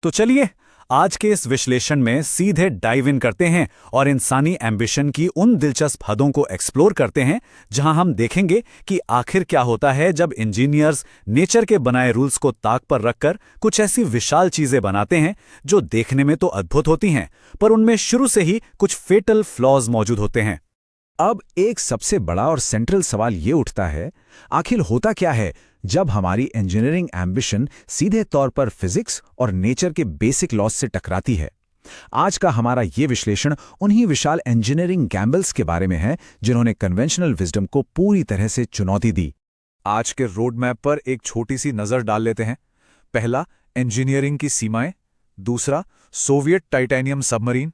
तो चलिए आज के इस विश्लेषण में सीधे डाइव इन करते हैं और इंसानी एम्बिशन की उन दिलचस्प हदों को एक्सप्लोर करते हैं जहां हम देखेंगे कि आखिर क्या होता है जब इंजीनियर्स नेचर के बनाए रूल्स को ताक पर रखकर कुछ ऐसी विशाल चीजें बनाते हैं जो देखने में तो अद्भुत होती हैं, पर उनमें शुरू से ही कुछ फेटल फ्लॉज मौजूद होते हैं। अब एक सबसे बड़ा और सेंट्रल सवाल ये उठता है, आखिर होता क्या है जब हमारी इंजीनियरिंग एम्बिशन सीधे तौर पर फिजिक्स और नेचर के बेसिक लॉज से टकराती है। आज का हमारा ये विश्लेषण उन्हीं विशाल इंजीनियरिंग गैम्बल्स के बारे में है जिन्होंने कन्वेंशनल विजडम को पूरी तरह से चुनौती दी। आज के रोड मैप पर एक छोटी सी नजर डाल लेते हैं। पहला, इंजीनियरिंग की सीमाएं। दूसरा, सोवियत टाइटेनियम सबमरीन।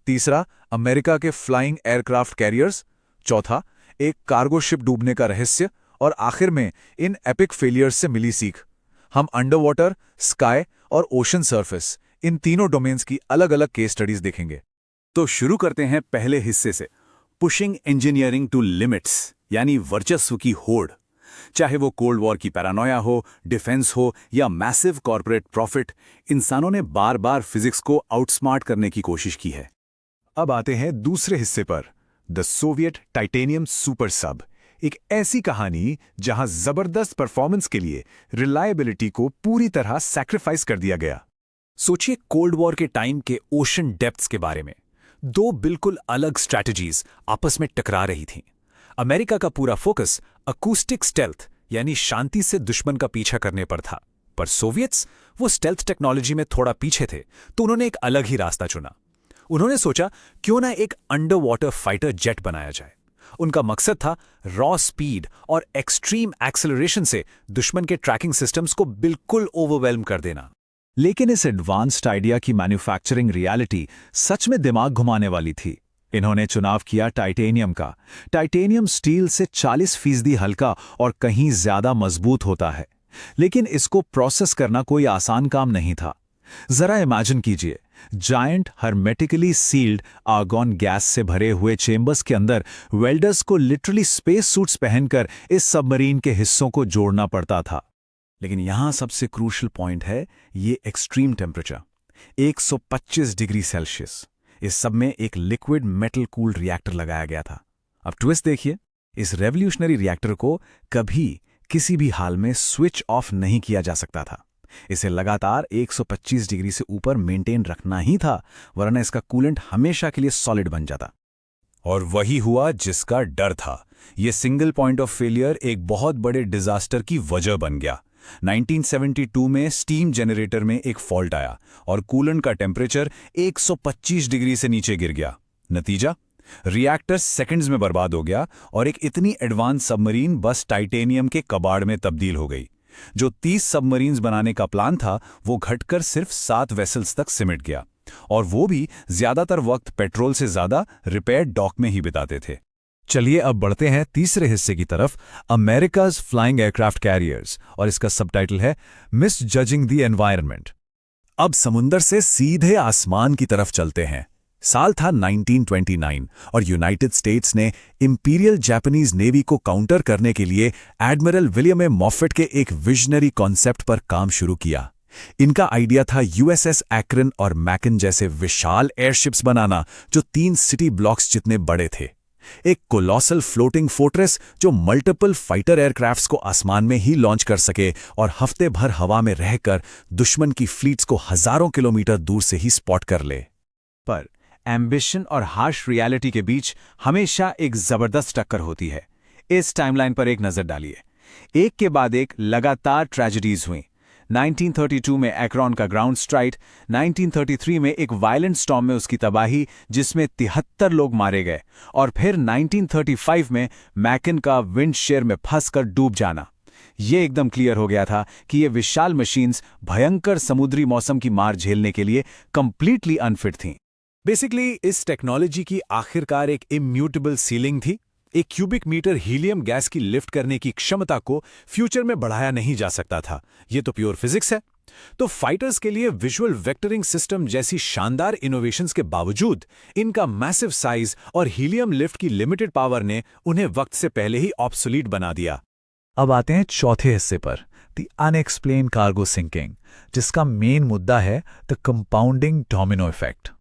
तीसरा, अमेरिका के फ्लाइंग एयरक्राफ्ट कैरियर्स। चौथा, एक कार्गो शिप डूबने का रहस्य। और आखिर में इन एपिक फेलियर्स से मिली सीख। हम अंडर वाटर, स्काई और ओशन सरफेस, इन तीनों डोमेन्स की अलग अलग केस स्टडीज देखेंगे। तो शुरू करते हैं पहले हिस्से से, पुशिंग इंजीनियरिंग टू लिमिट्स, यानी वर्चस्व की होड़। चाहे वो कोल्ड वॉर की पैरानोया हो, डिफेंस हो या मैसिव कॉर्पोरेट प्रॉफिट, इंसानों ने बार बार फिजिक्स को आउटस्मार्ट करने की कोशिश की है। अब आते हैं दूसरे हिस्से पर, द सोवियत टाइटेनियम सुपर सब, एक ऐसी कहानी जहां जबरदस्त परफॉर्मेंस के लिए रिलायबिलिटी को पूरी तरह सैक्रिफाइस कर दिया गया। सोचिए कोल्ड वॉर के टाइम के ओशन डेप्थ्स के बारे में। दो बिल्कुल अलग स्ट्रैटेजीज आपस में टकरा रही थीं। अमेरिका का पूरा फोकस अकूस्टिक स्टेल्थ, यानी शांति से दुश्मन का पीछा करने पर था, पर सोवियत्स वो स्टेल्थ टेक्नोलॉजी में थोड़ा पीछे थे, तो उन्होंने एक अलग ही रास्ता चुना। उन्होंने सोचा क्यों ना एक अंडर वाटर फाइटर जेट बनाया जाए। उनका मकसद था रॉ स्पीड और एक्सट्रीम एक्सेलरेशन से दुश्मन के ट्रैकिंग सिस्टम्स को बिल्कुल ओवरवेल्म कर देना। लेकिन इस एडवांस्ड आइडिया की मैन्युफैक्चरिंग रियलिटी सच में दिमाग घुमाने वाली थी। इन्होंने चुनाव किया टाइटेनियम का। टाइटेनियम स्टील से 40% हल्का और कहीं ज्यादा मजबूत होता है, लेकिन इसको प्रोसेस करना कोई आसान काम नहीं था। जरा इमेजिन कीजिए, giant hermetically sealed argon gas से भरे हुए चेंबर्स के अंदर वेल्डर्स को लिटरली स्पेस सूट्स पहनकर इस सबमरीन के हिस्सों को जोड़ना पड़ता था। लेकिन यहां सबसे क्रूशियल पॉइंट है ये एक्सट्रीम टेम्परेचर, 125 डिग्री सेल्सियस। इस सब में एक लिक्विड मेटल कूल्ड रिएक्टर लगाया गया था। अब ट्विस्ट देखिए, इस रेवोल्यूशनरी रिएक्टर को कभी किसी भी हाल में स्विच ऑफ नहीं किया जा सकता था। इसे लगातार 125 डिग्री से ऊपर मेंटेन रखना ही था, वरना इसका कूलेंट हमेशा के लिए सॉलिड बन जाता। और वही हुआ जिसका डर था। यह सिंगल पॉइंट ऑफ फेलियर एक बहुत बड़े डिजास्टर की वजह बन गया। 1972 में स्टीम जनरेटर में एक फॉल्ट आया और कूलेंट का टेम्परेचर 125 डिग्री से नीचे गिर गया। नतीजा, रिएक्टर सेकंड्स में बर्बाद हो गया और एक इतनी एडवांस सबमरीन बस टाइटेनियम के कबाड़ में तब्दील हो गई। जो 30 सबमरीन्स बनाने का प्लान था वो घटकर सिर्फ 7 वेसल्स तक सिमट गया, और वो भी ज्यादातर वक्त पेट्रोल से ज्यादा रिपेयर डॉक में ही बिताते थे। चलिए अब बढ़ते हैं तीसरे हिस्से की तरफ, अमेरिकाज फ्लाइंग एयरक्राफ्ट कैरियर्स, और इसका सबटाइटल है मिसजजिंग द एनवायरनमेंट। अब समुंदर से सीधे आसमान की तरफ चलते हैं। साल था 1929 और यूनाइटेड स्टेट्स ने इंपीरियल जापानीज नेवी को काउंटर करने के लिए एडमिरल विलियम ए मॉफेट के एक विजनरी कॉन्सेप्ट पर काम शुरू किया। इनका आइडिया था यूएसएस एक्रन और मैकन जैसे विशाल एयरशिप्स बनाना जो 3 सिटी ब्लॉक्स जितने बड़े थे। एक कोलोसल फ्लोटिंग फोर्ट्रेस जो मल्टीपल फाइटर एयरक्राफ्ट्स को आसमान में ही लॉन्च कर सके और हफ्ते भर हवा में रहकर दुश्मन की फ्लीट्स को हजारों किलोमीटर दूर से ही स्पॉट कर ले। पर एम्बिशन और हार्श रियलिटी के बीच हमेशा एक जबरदस्त टक्कर होती है। इस टाइमलाइन पर एक नजर डालिए। एक के बाद एक लगातार ट्रेजेडीज हुई। 1932 में एक्रॉन का ग्राउंड स्ट्राइक, 1933 में एक वायलेंट स्टॉर्म में उसकी तबाही जिसमें 73 लोग मारे गए, और फिर 1935 में मैकन का विंड शेयर में फंसकर डूब जाना। ये एकदम क्लियर हो गया था कि ये विशाल मशीन्स भयंकर समुद्री मौसम की मार झेलने के लिए कंप्लीटली अनफिट थीं। बेसिकली इस टेक्नोलॉजी की आखिरकार एक इम्यूटेबल सीलिंग थी। एक क्यूबिक मीटर हीलियम गैस की लिफ्ट करने की क्षमता को फ्यूचर में बढ़ाया नहीं जा सकता था। ये तो प्योर फिजिक्स है। तो फाइटर्स के लिए विजुअल वेक्टरिंग सिस्टम जैसी शानदार इनोवेशंस के बावजूद इनका मैसिव साइज और हीलियम लिफ्ट की लिमिटेड पावर ने उन्हें वक्त से पहले ही ऑब्सोलीट बना दिया। अब आते हैं चौथे हिस्से पर, द अनएक्सप्लेन कार्गो सिंकिंग, जिसका मेन मुद्दा है द कंपाउंडिंग डोमिनो इफेक्ट।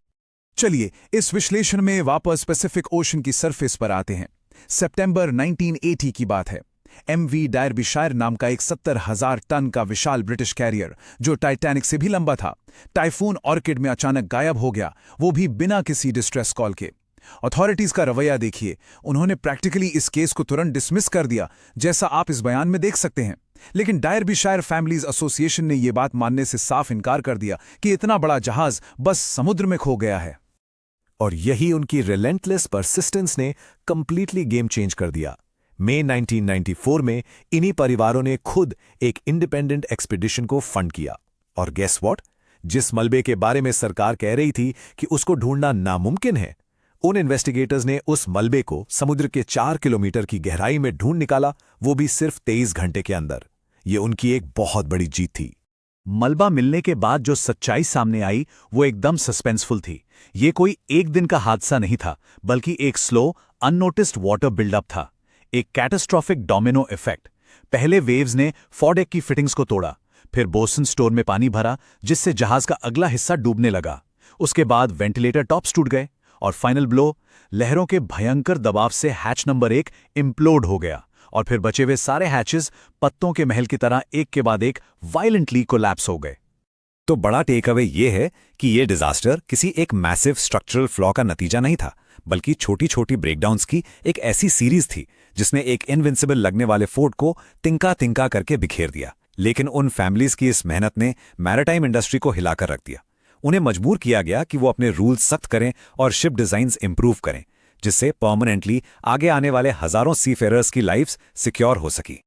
चलिए इस विश्लेषण में वापस पैसिफिक ओशन की सरफेस पर आते हैं। सितंबर 1980 की बात है। MV डायरबीशायर नाम का एक 70,000 टन का विशाल ब्रिटिश कैरियर, जो टाइटैनिक से भी लंबा था, टाइफून ऑर्किड में अचानक गायब हो गया, वो भी बिना किसी डिस्ट्रेस कॉल के। अथॉरिटीज का रवैया देखिए, उन्होंने प्रैक्टिकली इस केस को तुरंत डिसमिस कर दिया, जैसा आप इस बयान में देख सकते हैं। लेकिन डायरबीशायर फैमिलीज एसोसिएशन ने यह बात मानने से साफ इनकार कर दिया कि इतना बड़ा जहाज बस समुद्र में खो गया है। और यही उनकी रिलेंटलेस परसिस्टेंस ने कंप्लीटली गेम चेंज कर दिया। मई 1994 में इन्हीं परिवारों ने खुद एक इंडिपेंडेंट एक्सपीडिशन को फंड किया। और गेस व्हाट? जिस मलबे के बारे में सरकार कह रही थी कि उसको ढूंढना नामुमकिन है, उन इन्वेस्टिगेटर्स ने उस मलबे को समुद्र के 4 किलोमीटर की गहराई में ढूंढ निकाला, वो भी सिर्फ 23 घंटे के अंदर। ये उनकी एक बहुत बड़ी जीत थी। मलबा मिलने के बाद जो सच्चाई सामने आई वो एकदम सस्पेंसफुल थी। ये कोई एक दिन का हादसा नहीं था, बल्कि एक स्लो, अननोटिस्ड वाटर बिल्डअप था, एक कैटास्ट्रॉफिक डोमिनो इफेक्ट। पहले वेव्स ने फोरडेक की फिटिंग्स को तोड़ा, फिर बोसन स्टोर में पानी भरा, जिससे जहाज का अगला हिस्सा डूबने लगा। उसके बाद वेंटिलेटर टॉप्स टूट गए, और फाइनल ब्लो, लहरों के भयंकर दबाव से हैच नंबर 1 इम्प्लोड हो गया, और फिर बचे हुए सारे हैचेस पत्तों के महल की तरह एक के बाद एक वायलेंटली कोलैप्स हो गए। तो बड़ा टेक अवे ये है कि ये डिजास्टर किसी एक मैसिव स्ट्रक्चरल फ्लॉ का नतीजा नहीं था, बल्कि छोटी छोटी ब्रेकडाउन्स की एक ऐसी सीरीज थी जिसने एक इनविंसिबल लगने वाले फोर्ट को तिनका तिनका करके बिखेर दिया। लेकिन उन फैमिलीज की इस मेहनत ने मैरिटाइम इंडस्ट्री को हिलाकर रख दिया। उन्हें मजबूर किया गया कि वो अपने रूल्स सख्त करें और शिप डिजाइन्स इंप्रूव करें, जिससे परमानेंटली आगे आने वाले हजारों सीफेरर्स की लाइफ्स सिक्योर हो सकी।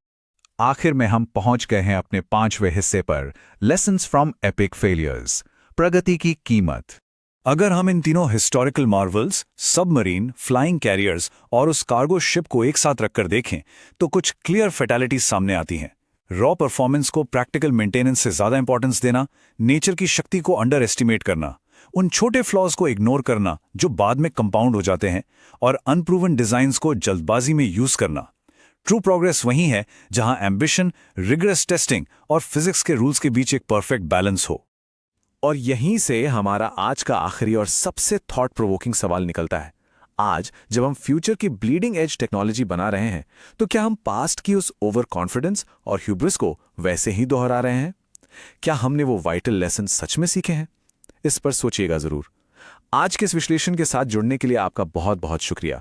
आखिर में हम पहुंच गए हैं अपने 5वें हिस्से पर, लेसन्स फ्रॉम एपिक फेलियर्स, प्रगति की कीमत। अगर हम इन तीनों historical Marvels, submarine, flying carriers और उस कार्गो शिप को एक साथ रखकर देखें, तो कुछ क्लियर फैटालिटीज सामने आती हैं। रॉ परफॉर्मेंस को प्रैक्टिकल मेंटेनेंस से ज्यादा इंपॉर्टेंस देना, नेचर की शक्ति को अंडर एस्टिमेट करना, उन छोटे फ्लॉज को इग्नोर करना जो बाद में कंपाउंड हो जाते हैं, और अनप्रूवन डिजाइन्स को जल्दबाजी में यूज करना। ट्रू प्रोग्रेस वहीं है जहां एम्बिशन, रिगरस टेस्टिंग और फिजिक्स के रूल्स के बीच एक परफेक्ट बैलेंस हो। और यहीं से हमारा आज का आखिरी और सबसे थॉट प्रोवोकिंग सवाल निकलता है। आज जब हम फ्यूचर की ब्लीडिंग एज टेक्नोलॉजी बना रहे हैं, तो क्या हम पास्ट की उस ओवर कॉन्फिडेंस और ह्यूब्रिस को वैसे ही दोहरा रहे हैं? क्या हमने वो वाइटल लेसन सच में सीखे हैं? इस पर सोचिएगा जरूर। आज के इस विश्लेषण के साथ जुड़ने के लिए आपका बहुत बहुत शुक्रिया।